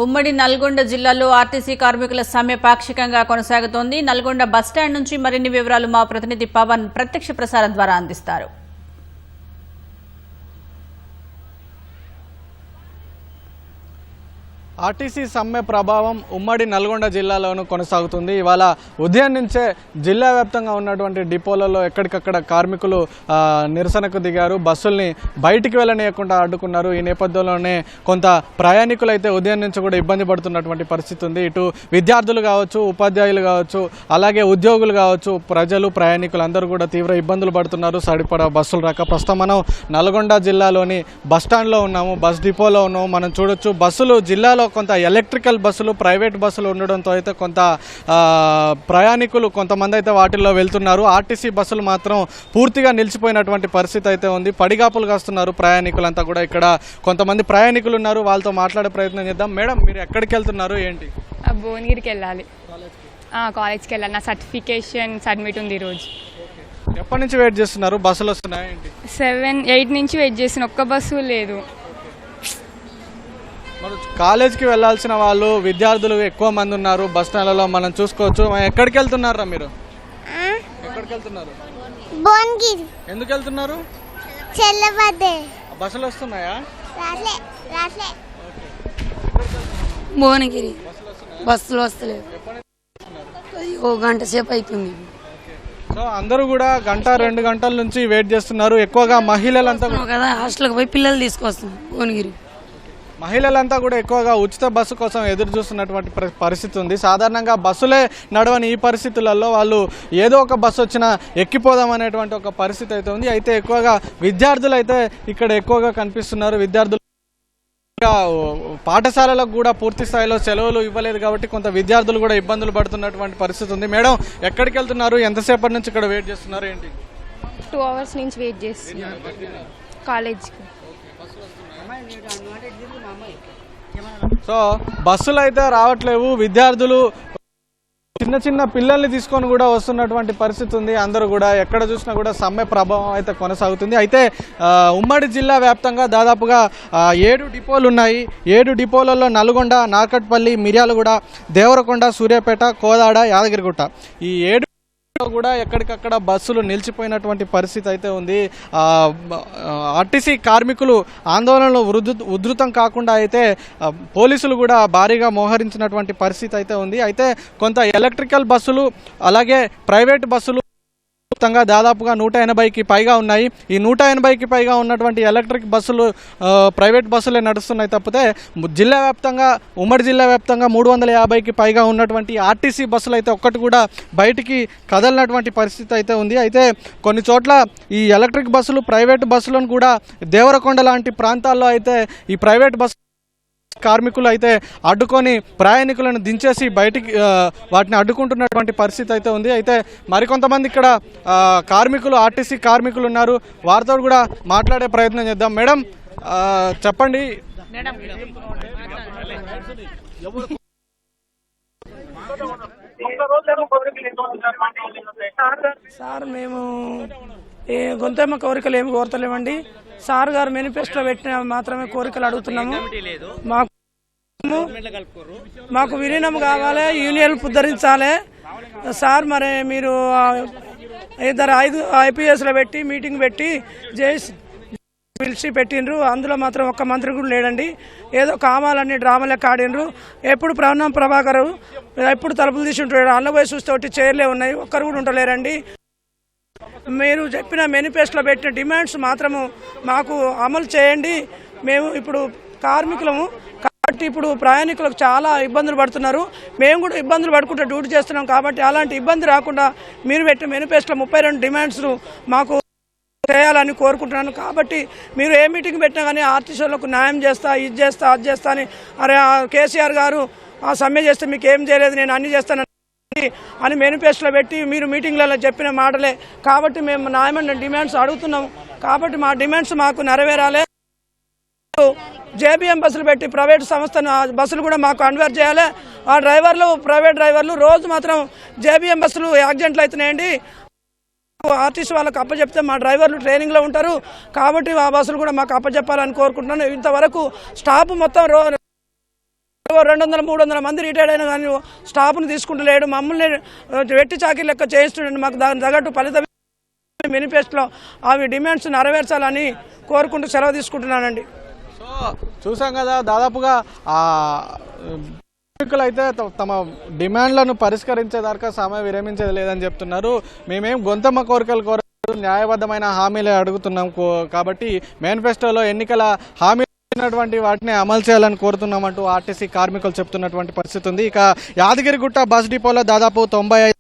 ఉమ్మడి నల్గొండ జిల్లాలో ఆర్టీసీ కార్మికుల సమ్మె పాక్షికంగా కొనసాగుతోంది. నల్గొండ బస్టాండ్ నుంచి మరిన్ని వివరాలు మా ప్రతినిధి పవన్ ప్రత్యక్ష ప్రసారం ద్వారా అందిస్తారు. ఆర్టీసీ సమ్మె ప్రభావం ఉమ్మడి నల్గొండ జిల్లాలోనూ కొనసాగుతుంది. ఇవాళ ఉదయం నుంచే జిల్లా వ్యాప్తంగా ఉన్నటువంటి డిపోలలో ఎక్కడికక్కడ కార్మికులు నిరసనకు దిగారు. బస్సుల్ని బయటికి వెళ్ళనీయకుండా అడ్డుకున్నారు. ఈ నేపథ్యంలోనే కొంత ప్రయాణికులు అయితే ఉదయం నుంచి కూడా ఇబ్బంది పడుతున్నటువంటి పరిస్థితి ఉంది. ఇటు విద్యార్థులు కావచ్చు, ఉపాధ్యాయులు కావచ్చు, అలాగే ఉద్యోగులు కావచ్చు, ప్రజలు ప్రయాణికులు అందరూ కూడా తీవ్ర ఇబ్బందులు పడుతున్నారు. సరిపడా బస్సులు రాక ప్రస్తుతం మనం నల్గొండ జిల్లాలోని బస్టాండ్లో ఉన్నాము, బస్ డిపోలో ఉన్నాము. మనం చూడొచ్చు బస్సులు జిల్లాలో కొంత ఎలక్ట్రికల్ బస్సులు, ప్రైవేట్ బస్సులు ఉండడంతో అయితే కొంత ప్రయాణికులు కొంతమంది అయితే వాటిల్లో వెళ్తున్నారు. ఆర్టీసీ బస్సులు మాత్రం పూర్తిగా నిలిచిపోయినటువంటి పరిస్థితి అయితే ఉంది. పడిగాపులు కాస్తున్నారు ప్రయాణికులంతా కూడా. ఇక్కడ కొంతమంది ప్రయాణికులు ఉన్నారు, వాళ్ళతో మాట్లాడే ప్రయత్నం చేద్దాం. మేడం, మీరు ఎక్కడికి వెళ్తున్నారు, ఏంటి? భువనగిరికి వెళ్ళాలి, కాలేజ్కి వెళ్ళాలి. నా సర్టిఫికేషన్ సబ్మిట్ ఉంది ఈరోజు. ఎప్పటి నుంచి వెయిట్ చేస్తున్నారు? బస్సులు వస్తున్నాయి ఏంటి? 7-8 నుంచి వెయిట్ చేసిన, ఒక్క బస్సు లేదు. మరి కాలేజ్కి వెళ్ళాల్సిన వాళ్ళు, విద్యార్థులు ఎక్కువ మంది ఉన్నారు బస్ స్టాండ్లలో మనం చూసుకోవచ్చు. ఎక్కడికి వెళ్తున్నారా మీరు? ఎక్కడికి వెళ్తున్నారు? భువనగిరి. ఎందుకు వెళ్తున్నారు? బస్సులు వస్తున్నాయా? భువనగిరి బస్సులు వస్తలేవు, ఓ గంట సేపు అవుతుంది. సో అందరూ కూడా 1-2 గంటల నుంచి వెయిట్ చేస్తున్నారు. ఎక్కువగా మహిళలంతా కదా హాస్టల్కి పోయి పిల్లలు తీసుకొస్తున్నాం. భువనగిరి మహిళలంతా కూడా ఎక్కువగా ఉచిత బస్సు కోసం ఎదురు చూస్తున్నటువంటి పరిస్థితి ఉంది. సాధారణంగా బస్సులే నడవని ఈ పరిస్థితులలో వాళ్ళు ఏదో ఒక బస్సు వచ్చినా ఎక్కిపోదాం అనేటువంటి ఒక పరిస్థితి అయితే ఉంది. అయితే ఎక్కువగా విద్యార్థులు అయితే ఇక్కడ ఎక్కువగా కనిపిస్తున్నారు. విద్యార్థులు పాఠశాలలకు కూడా పూర్తి స్థాయిలో సెలవులు ఇవ్వలేదు కాబట్టి కొంత విద్యార్థులు కూడా ఇబ్బందులు పడుతున్నటువంటి పరిస్థితి ఉంది. మేడం, ఎక్కడికి వెళ్తున్నారు? ఎంతసేపటి నుంచి ఇక్కడ వెయిట్ చేస్తున్నారు, ఏంటి? 2 hours నుంచి వెయిట్ చేస్తున్నారు కాలేజ్కి. సో బస్సులు అయితే రావట్లేవు. విద్యార్థులు చిన్న చిన్న పిల్లల్ని తీసుకొని కూడా వస్తున్నటువంటి పరిస్థితి ఉంది. అందరూ కూడా ఎక్కడ చూసినా కూడా సమ్మె ప్రభావం అయితే కొనసాగుతుంది. అయితే ఉమ్మడి జిల్లా వ్యాప్తంగా దాదాపుగా 7 డిపోలు ఉన్నాయి. 7 డిపోలలో నల్గొండ, నార్కట్పల్లి, మిర్యాలగూడ, దేవరకొండ, సూర్యాపేట, కోదాడ, యాదగిరిగుట్ట ఈ 7 కూడా ఎక్కడికక్కడ బస్సులు నిలిచిపోయినటువంటి పరిస్థితి అయితే ఉంది. ఆర్టీసీ కార్మికులు ఆందోళనలు ఉధృతం కాకుండా అయితే పోలీసులు కూడా భారీగా మోహరించినటువంటి పరిస్థితి అయితే ఉంది. అయితే కొంత ఎలక్ట్రికల్ బస్సులు, అలాగే ప్రైవేట్ బస్సులు దాదాపుగా 180కి పైగా ఉన్నాయి. ఈ 180కి పైగా ఉన్నటువంటి ఎలక్ట్రిక్ బస్సులు, ప్రైవేట్ బస్సులే నడుస్తున్నాయి తప్పితే జిల్లా వ్యాప్తంగా, ఉమ్మడి జిల్లా వ్యాప్తంగా 350కి పైగా ఉన్నటువంటి ఆర్టీసీ బస్సులు అయితే ఒక్కటి కూడా బయటికి కదలినటువంటి పరిస్థితి అయితే ఉంది. అయితే కొన్ని చోట్ల ఈ ఎలక్ట్రిక్ బస్సులు, ప్రైవేట్ బస్సులను కూడా దేవరకొండ లాంటి ప్రాంతాల్లో అయితే ఈ ప్రైవేట్ బస్సు కార్మికులు అయితే అడ్డుకొని ప్రయాణికులను దించేసి బయటికి వాటిని అడ్డుకుంటున్నటువంటి పరిస్థితి అయితే ఉంది. అయితే మరికొంతమంది ఇక్కడ కార్మికులు, ఆర్టీసీ కార్మికులు ఉన్నారు, వారితో కూడా మాట్లాడే ప్రయత్నం చేద్దాం. మేడం, చెప్పండి. సార్, మేము గొంతెమ్మ కోరికలు ఏమి కోరతలేమండి. సార్ గారు మేనిఫెస్టో పెట్టిన మాత్రమే కోరికలు అడుగుతున్నాము. మాకు విలీనం కావాలి, యూనియన్ పుద్ధరించాలి సార్. మరి మీరు 5 IPSలో పెట్టి మీటింగ్ పెట్టి పిలిచి పెట్టిండ్రు. అందులో మాత్రం ఒక్క మంత్రి కూడా లేడండి. ఏదో కామాలన్నీ డ్రామాలెక్క ఆడినరు. ఎప్పుడు ప్రాణం ప్రభాకరు ఎప్పుడు తలుపులు తీసి ఉంటాడు. అన్న పోయి చూస్తే ఒకటి చైర్లే ఉన్నాయి, ఒక్కరు కూడా ఉండలేరండి. మీరు చెప్పిన మేనిఫెస్టోలో పెట్టిన డిమాండ్స్ మాత్రము మాకు అమలు చేయండి. మేము ఇప్పుడు కార్మికులము కాబట్టి ఇప్పుడు ప్రయాణికులకు చాలా ఇబ్బందులు పడుతున్నారు. మేము కూడా ఇబ్బందులు పడుకుంటూ డ్యూటీ చేస్తున్నాం కాబట్టి అలాంటి ఇబ్బంది రాకుండా మీరు పెట్టిన మేనిఫెస్టోలో 32 డిమాండ్స్ మాకు చేయాలని కోరుకుంటున్నాను. కాబట్టి మీరు ఏ మీటింగ్ పెట్టినా కానీ ఆర్టీసీలకు న్యాయం చేస్తా, ఇది చేస్తా, అది చేస్తా అని, అరే కేసీఆర్ గారు ఆ సమ్మె చేస్తే మీకు ఏం చేయలేదు, నేను అన్ని చేస్తాను అని మేనిఫెస్టోలో పెట్టి మీరు మీటింగ్లలో చెప్పిన మాటలే. కాబట్టి మేము న్యాయమైన డిమాండ్స్ అడుగుతున్నాము. కాబట్టి మా డిమాండ్స్ మాకు నెరవేరాలి. జేబీఎం బస్సులు పెట్టి ప్రైవేట్ సంస్థను బస్సులు కూడా మాకు కన్వర్ట్ చేయాలి. ఆ డ్రైవర్లు, ప్రైవేట్ డ్రైవర్లు రోజు మాత్రం జేబీఎం బస్సులు యాక్సిడెంట్లు అవుతున్నాయండి. ఆర్టీసీ వాళ్ళకి అప్పచెప్తే మా డ్రైవర్లు ట్రైనింగ్లో ఉంటారు. కాబట్టి ఆ బస్సులు కూడా మాకు అప్పచెప్పాలని కోరుకుంటున్నాను. ఇంతవరకు స్టాప్ మొత్తం 200-300 మంది రిటైర్డ్ అయినా కానీ స్టాఫ్ను తీసుకుంటలేడు. మమ్మల్ని వెట్టి చాకీ లెక్క చేయిస్తుండే. మాకు దాని తగ్గట్టు ఫలితం మేనిఫెస్టోలో అవి డిమాండ్స్ నెరవేర్చాలని కోరుకుంటూ సెలవు తీసుకుంటున్నానండి. సో చూసాం కదా, దాదాపుగా కార్మికులు అయితే తమ డిమాండ్లను పరిష్కరించేదాకా సమయం విరమించేది లేదని చెప్తున్నారు. మేమేం గొంతమ్మ కోరికలు కోరలేదు, న్యాయబద్ధమైన హామీలే అడుగుతున్నాం. కాబట్టి మేనిఫెస్టోలో ఎన్నికల హామీ వాటిని అమలు చేయాలని కోరుతున్నామంటూ ఆర్టీసీ కార్మికులు చెప్తున్నటువంటి పరిస్థితి ఉంది. ఇక యాదగిరిగుట్ట బస్ డిపోలో దాదాపు 95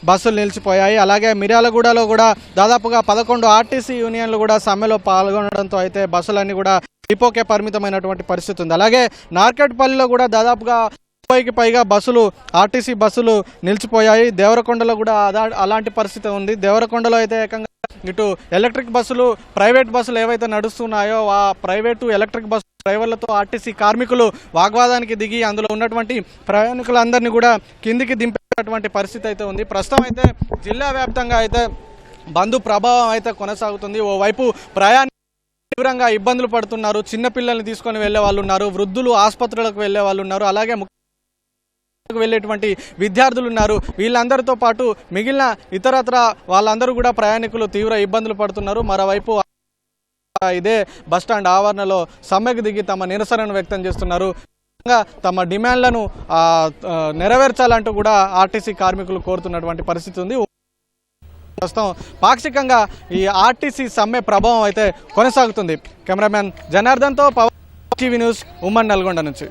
బస్సులు నిలిచిపోయాయి. అలాగే మిర్యాలగూడలో కూడా దాదాపుగా 11 ఆర్టీసీ యూనియన్లు కూడా సమ్మెలో పాల్గొనడంతో అయితే బస్సులన్నీ కూడా డిపోకే పరిమితమైనటువంటి పరిస్థితి ఉంది. అలాగే నార్కెట్పల్లిలో కూడా దాదాపుగా 30కి పైగా బస్సులు ఆర్టీసీ బస్సులు నిలిచిపోయాయి. దేవరకొండలో కూడా అలాంటి పరిస్థితి ఉంది. దేవరకొండలో అయితే ఏకంగా ఇటు ఎలక్ట్రిక్ బస్సులు, ప్రైవేట్ బస్సులు ఏవైతే నడుస్తున్నాయో ఆ ప్రైవేటు ఎలక్ట్రిక్ బస్సు డ్రైవర్లతో ఆర్టీసీ కార్మికులు వాగ్వాదానికి దిగి అందులో ఉన్నటువంటి ప్రయాణికులందరినీ కూడా కిందికి దింపేటటువంటి పరిస్థితి అయితే ఉంది. ప్రస్తుతం అయితే జిల్లా వ్యాప్తంగా అయితే బంద్ ప్రభావం అయితే కొనసాగుతుంది. ఓవైపు ప్రయాణికులు తీవ్రంగా ఇబ్బందులు పడుతున్నారు. చిన్నపిల్లల్ని తీసుకొని వెళ్లే వాళ్ళు ఉన్నారు, వృద్ధులు ఆసుపత్రులకు వెళ్లే వాళ్ళు ఉన్నారు, అలాగే వెళ్ళేటువంటి విద్యార్థులు ఉన్నారు. వీళ్ళందరితో పాటు మిగిలిన ఇతరత్ర వాళ్ళందరూ కూడా ప్రయాణికులు తీవ్ర ఇబ్బందులు పడుతున్నారు. మరోవైపు ఇదే బస్టాండ్ ఆవరణలో సమ్మెకు దిగి తమ నిరసనను వ్యక్తం చేస్తున్నారు. తమ డిమాండ్లను నెరవేర్చాలంటూ కూడా ఆర్టీసీ కార్మికులు కోరుతున్నటువంటి పరిస్థితి ఉంది. ప్రస్తుతం పాక్షికంగా ఈ ఆర్టీసీ సమ్మె ప్రభావం అయితే కొనసాగుతుంది. కెమెరామెన్ జనార్దన్తో పవర్ టీవీ న్యూస్, ఉమ్మడి నల్గొండ నుంచి.